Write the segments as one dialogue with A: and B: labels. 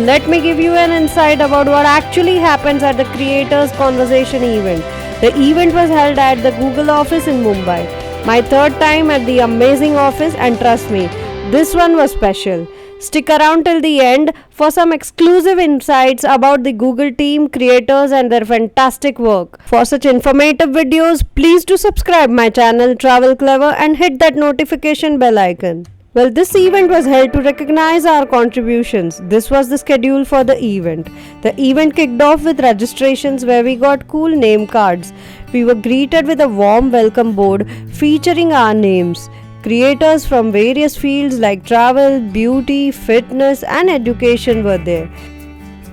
A: let me give you an insight about what actually happens at the Creators Conversation event. The event was held at the Google office in Mumbai. My third time at the amazing office, and trust me, this one was special. Stick around till the end for some exclusive insights about the Google team, creators and their fantastic work. For such informative videos, please do subscribe my channel Travel Clever and hit that notification bell icon. Well, this event was held to recognize our contributions. This was the schedule for the event. The event kicked off with registrations where we got cool name cards. We were greeted with a warm welcome board featuring our names. Creators from various fields like travel, beauty, fitness and education were there.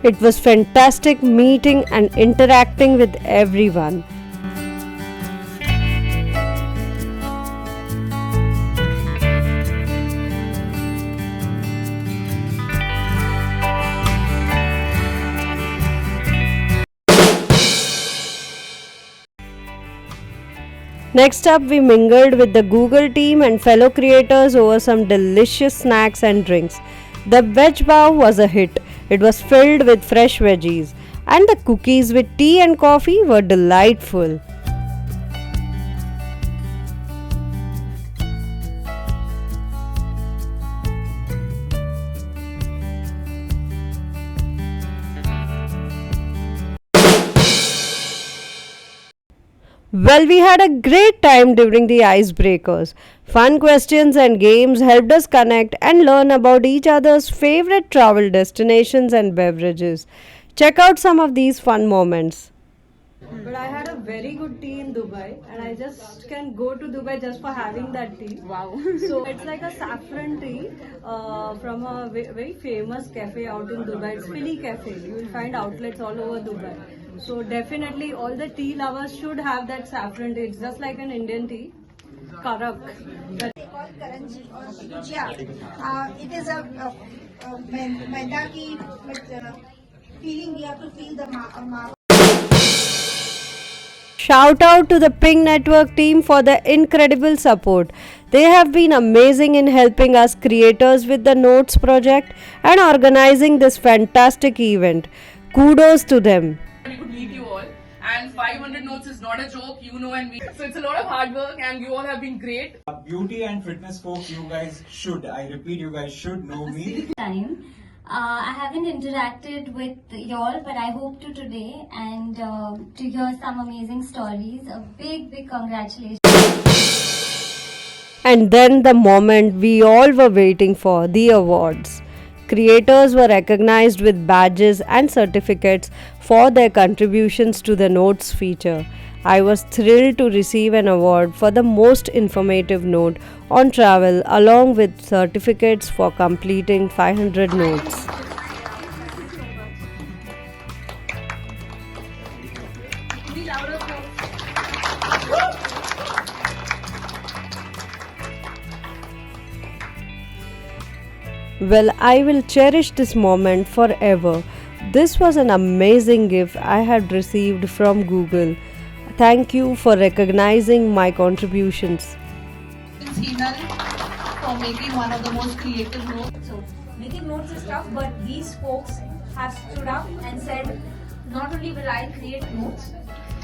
A: It was fantastic meeting and interacting with everyone. Next up, we mingled with the Google team and fellow creators over some delicious snacks and drinks. The veg bao was a hit. It was filled with fresh veggies, and the cookies with tea and coffee were delightful. Well, we had a great time during the icebreakers. Fun questions and games helped us connect and learn about each other's favorite travel destinations and beverages. Check out some of these fun moments. But I had a very good tea in Dubai, and I just can go to Dubai just for having that tea.
B: Wow.
A: So it's like a saffron tea from a very famous cafe out in Dubai. It's Philly Cafe. You will find outlets all over Dubai. So definitely all the tea lovers should have that saffron tea. It's just like an Indian tea. Karak.
C: called karanji or bhujia. It is a maida ki feeling. We have to feel the ma.
A: Shout out to the Ping Network team for their incredible support. They have been amazing in helping us creators with the Notes project and organizing this fantastic event. Kudos to them.
B: We could meet you all, and 500 notes is not a joke, you know, and me. So it's a lot of hard work, and you all have been great.
D: Beauty and fitness folk, you guys should, I repeat, you guys should know me.
E: Time. I haven't interacted with y'all, but I hope to today and to hear some amazing stories. A big congratulations.
A: And then the moment we all were waiting for, the awards. Creators were recognized with badges and certificates for their contributions to the Notes feature. I was thrilled to receive an award for the most informative note on travel along with certificates for completing 500 notes. Well, I will cherish this moment forever. This was an amazing gift I had received from Google. Thank you for recognizing my contributions.
F: Hinal for making one of the most creative notes.
G: So making notes is tough, but these folks have stood up and said, not only will I create notes,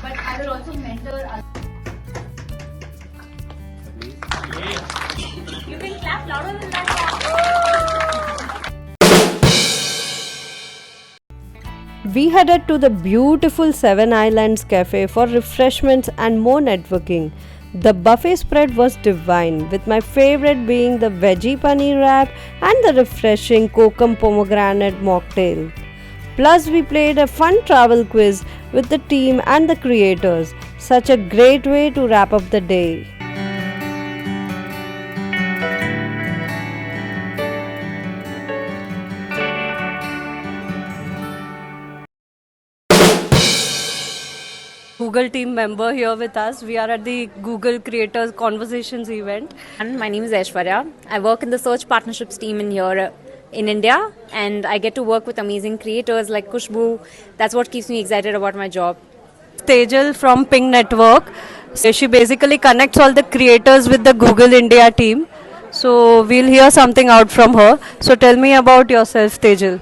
G: but I will also mentor others. You can clap louder than that.
A: We headed to the beautiful Seven Islands Cafe for refreshments and more networking. The buffet spread was divine, with my favorite being the veggie paneer wrap and the refreshing kokum pomegranate mocktail. Plus, we played a fun travel quiz with the team and the creators. Such a great way to wrap up the day. Google team member here with us. We are at the Google Creators Conversations event.
H: And my name is Aishwarya. I work in the search partnerships team in here in India, and I get to work with amazing creators like Kushbu. That's what keeps me excited about my job.
A: Tejal from Ping Network. She basically connects all the creators with the Google India team. So we'll hear something out from her. So tell me about yourself, Tejal.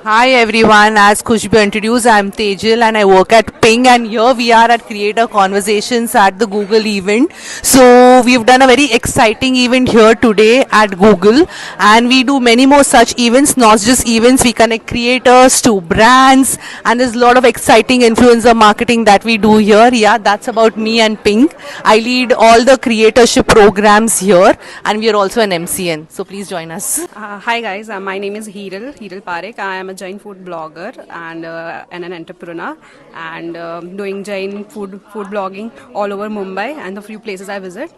I: Hi everyone, as Khushbu introduced, I'm Tejal and I work at Ping, and here we are at Creator Conversations at the Google event. So we've done a very exciting event here today at Google, and we do many more such events, not just events, we connect creators to brands, and there's a lot of exciting influencer marketing that we do here. Yeah, that's about me and Ping. I lead all the creatorship programs here, and we are also an MCN. So please join us.
J: Hi guys, my name is Hiral Parekh. I am a Jain food blogger and an entrepreneur, and doing Jain food blogging all over Mumbai and the few places I visit.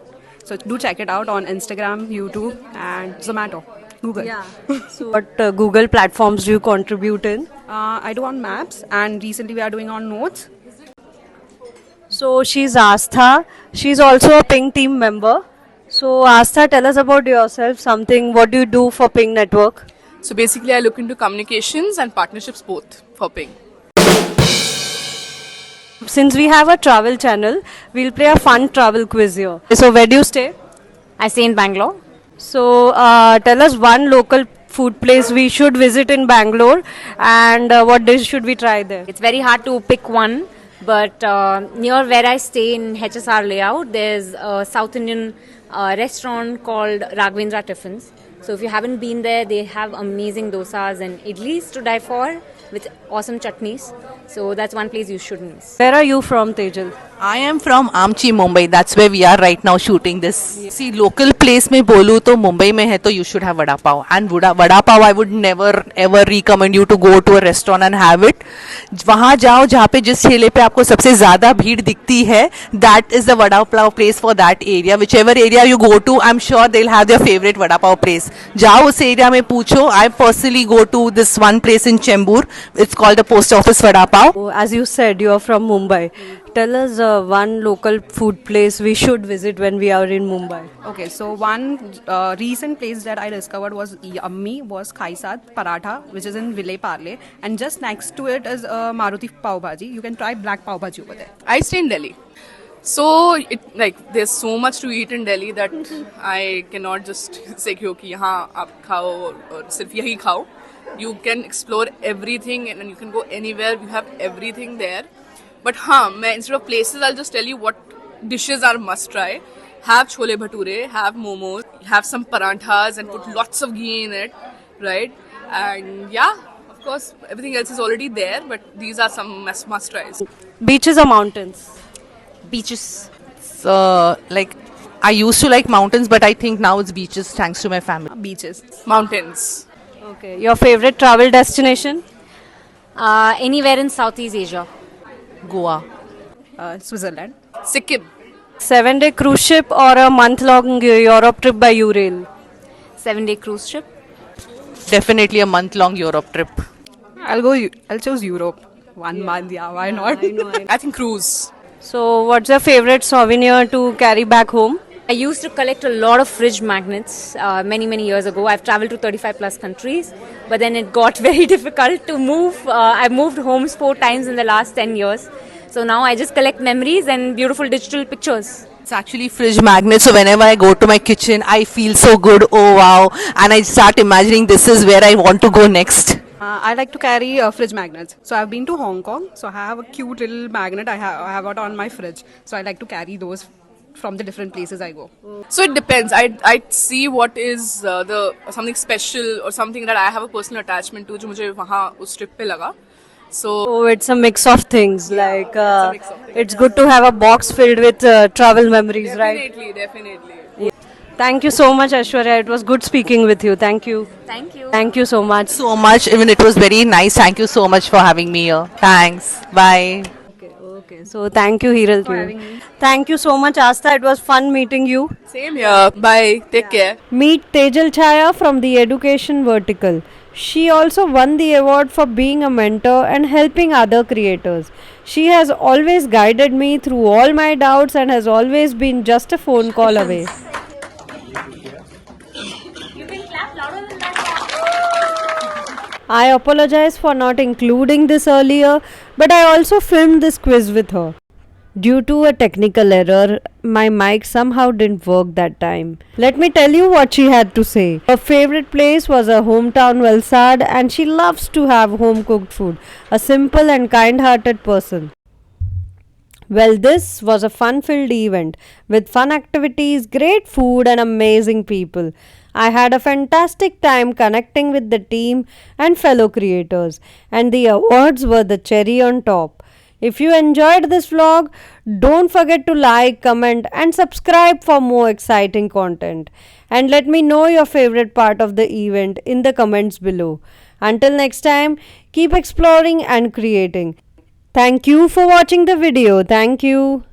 J: So do check it out on Instagram, YouTube and Zomato, Google.
A: Yeah. So what Google platforms do you contribute in?
J: I do on Maps, and recently we are doing on Notes.
A: So she's Astha. She's also a Ping team member. So Astha, tell us about yourself. Something. What do you do for Ping Network?
B: So basically, I look into communications and partnerships both for Ping.
A: Since we have a travel channel, we'll play a fun travel quiz here. So where do you stay?
H: I stay in Bangalore.
A: So tell us one local food place we should visit in Bangalore, and what dish should we try there?
H: It's very hard to pick one, but near where I stay in HSR layout, there's a South Indian restaurant called Raghavendra Tiffins. So if you haven't been there, they have amazing dosas and idlis to die for with awesome chutneys. So that's one place you should miss.
A: Where are you from, Tejal?
I: I am from Amchi, Mumbai. That's where we are right now shooting this. See, local place में बोलूँ तो मुंबई में है तो you should have vada pav. And vada pav I would never ever recommend you to go to a restaurant and have it. वहाँ जाओ जहाँ पे जिस ठेले पे आपको सबसे ज़्यादा भीड़ दिखती है, that is the vada pav place for that area. Whichever area you go to, I'm sure they'll have their favorite vada pav place. जाओ उस area में पूछो. I personally go to this one place in Chembur. It's called the Post Office Vada Pav.
A: As you said, you are from Mumbai. Tell us one local food place we should visit when we are in Mumbai.
J: Okay, so one recent place that I discovered was yummy was Khaisat Paratha, which is in Ville Parle, and just next to it is Maruti Pav Bhaji. You can try black Pav Bhaji over there.
B: I stay in Delhi. So there's so much to eat in Delhi that I cannot just say कि यहाँ आप खाओ और सिर्फ यही खाओ. You can explore everything and you can go anywhere. You have everything there. But instead of places, I'll just tell you what dishes are must try. Have chole bhature, have momos, have some paranthas and put lots of ghee in it, right? And yeah, of course, everything else is already there, but these are some must tries.
A: Beaches or mountains?
H: Beaches.
I: So, I used to like mountains, but I think now it's beaches thanks to my family.
J: Beaches.
B: Mountains.
A: Okay. Your favorite travel destination?
H: Anywhere in Southeast Asia.
I: Goa.
J: Switzerland.
B: Sikkim.
A: 7-day cruise ship or a month-long Europe trip by URail?
H: 7-day cruise ship.
I: Definitely a month-long Europe trip.
J: I'll choose Europe. 1 month, yeah, why not?
B: I think cruise.
A: So what's your favorite souvenir to carry back home?
H: I used to collect a lot of fridge magnets many years ago. I've traveled to 35 plus countries, but then it got very difficult to move. I've moved homes 4 times in the last 10 years. So now I just collect memories and beautiful digital pictures.
I: It's actually fridge magnet, so whenever I go to my kitchen, I feel so good, oh wow, and I start imagining this is where I want to go next.
J: I like to carry fridge magnets. So I've been to Hong Kong, so I have a cute little magnet I have it on my fridge. So I like to carry those from the different places I go.
B: So it depends. I see what is something special or something that I have a personal attachment to, जो मुझे वहाँ उस trip पे लगा. So
A: it's a mix of things. It's good to have a box filled with travel memories, right?
B: Definitely.
A: Yeah. Thank you so much, Aishwarya. It was good speaking with you. Thank you.
H: Thank you.
A: Thank you so much.
I: So much, even it was very nice. Thank you so much for having me here. Thanks. Bye.
A: Okay. So thank you, Hiral, for having me. Thank you so much, Astha. It was fun meeting you.
B: Same here. Bye. Take care.
A: Meet Tejal Chaya from the Education Vertical. She also won the award for being a mentor and helping other creators. She has always guided me through all my doubts and has always been just a phone call away.
G: You can clap louder than that.
A: I apologize for not including this earlier, but I also filmed this quiz with her. Due to a technical error, my mic somehow didn't work that time. Let me tell you what she had to say. Her favorite place was her hometown Valsad and she loves to have home cooked food. A simple and kind hearted person. Well, this was a fun filled event with fun activities, great food, and amazing people. I had a fantastic time connecting with the team and fellow creators, and the awards were the cherry on top. If you enjoyed this vlog, don't forget to like, comment, and subscribe for more exciting content. And let me know your favorite part of the event in the comments below. Until next time, keep exploring and creating. Thank you for watching the video. Thank you.